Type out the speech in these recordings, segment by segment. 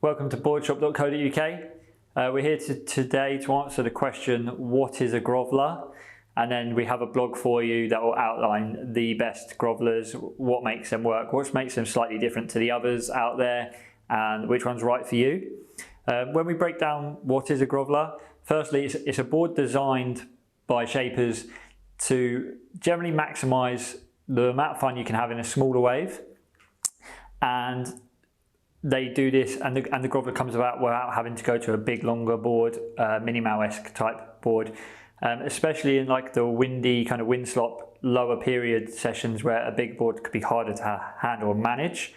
Welcome to boardshop.co.uk. We're here today to answer the question, what is a groveler? And then we have a blog for you that will outline the best grovelers, what makes them work, what makes them slightly different to the others out there, and which one's right for you. When we break down what is a groveler, firstly, it's a board designed by shapers to generally maximize the amount of fun you can have in a smaller wave. And they do this, and the groveler comes about without having to go to a big longer board, mini-mow-esque type board, especially in like the windy kind of wind slop lower period sessions where a big board could be harder to handle and manage.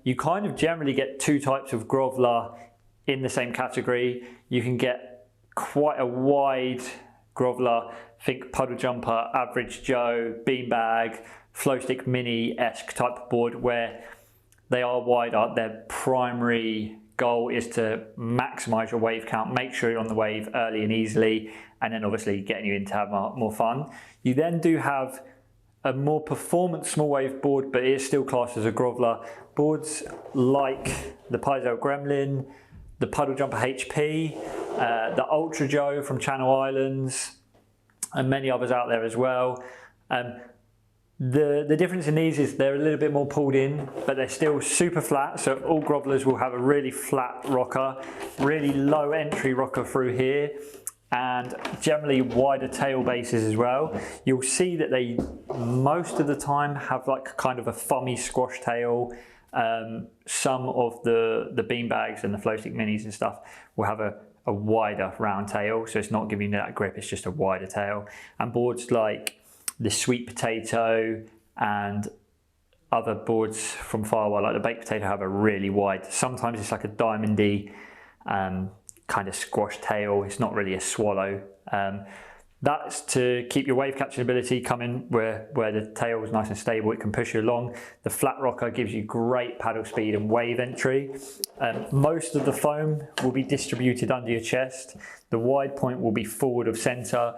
You kind of generally get two types of groveler in the same category. You can get quite a wide groveler, think puddle jumper, average Joe, beanbag, flow stick mini-esque type of board where they are wider. Their primary goal is to maximize your wave count, make sure you're on the wave early and easily, and then obviously getting you in to have more fun. You then do have a more performance small wave board, but it is still classed as a groveler. Boards like the Paizo Gremlin, the Puddle Jumper HP, the Ultra Joe from Channel Islands, and many others out there as well. The difference in these is they're a little bit more pulled in, but they're still super flat. So all grovelers will have a really flat rocker, really low entry rocker through here, and generally wider tail bases as well. You'll see that they most of the time have like kind of a thummy squash tail. Some of the beanbags and the flow stick minis and stuff will have a wider round tail, so it's not giving you that grip, it's just a wider tail. And boards like the sweet potato and other boards from Firewire, like the baked potato, have a really wide, sometimes it's like a diamondy kind of squash tail. It's not really a swallow. That's to keep your wave catching ability coming where the tail is nice and stable, it can push you along. The flat rocker gives you great paddle speed and wave entry. Most of the foam will be distributed under your chest. The wide point will be forward of center,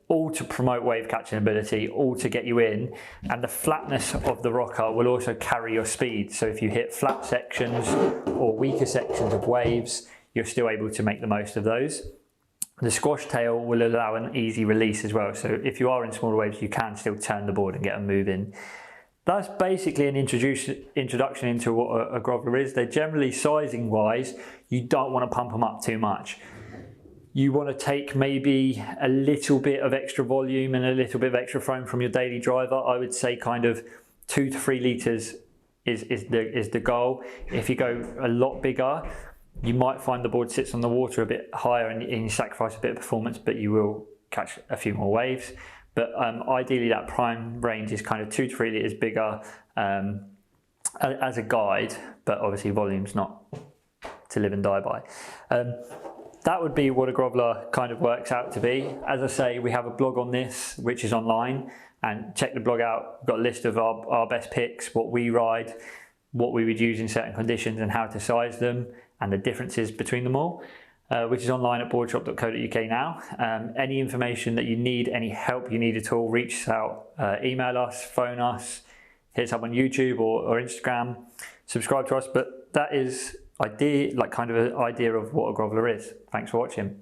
all to promote wave catching ability, all to get you in. And the flatness of the rocker will also carry your speed. So if you hit flat sections or weaker sections of waves, you're still able to make the most of those. The squash tail will allow an easy release as well. So if you are in smaller waves, you can still turn the board and get a move in. That's basically an introduction into what a groveler is. They're generally sizing wise, you don't want to pump them up too much. You want to take maybe a little bit of extra volume and a little bit of extra foam from your daily driver. I would say kind of 2 to 3 litres is the goal. If you go a lot bigger, you might find the board sits on the water a bit higher and you sacrifice a bit of performance, but you will catch a few more waves. But ideally that prime range is kind of 2 to 3 litres bigger as a guide, but obviously volume's not to live and die by. That would be what a groveler kind of works out to be. As I say, we have a blog on this, which is online, and check the blog out. We've got a list of our best picks, what we ride, what we would use in certain conditions and how to size them, and the differences between them all, which is online at boardshop.co.uk now. Any information that you need, any help you need at all, reach us out, email us, phone us, hit us up on YouTube or Instagram, subscribe to us. But that is kind of an idea of what a groveler is. Thanks for watching.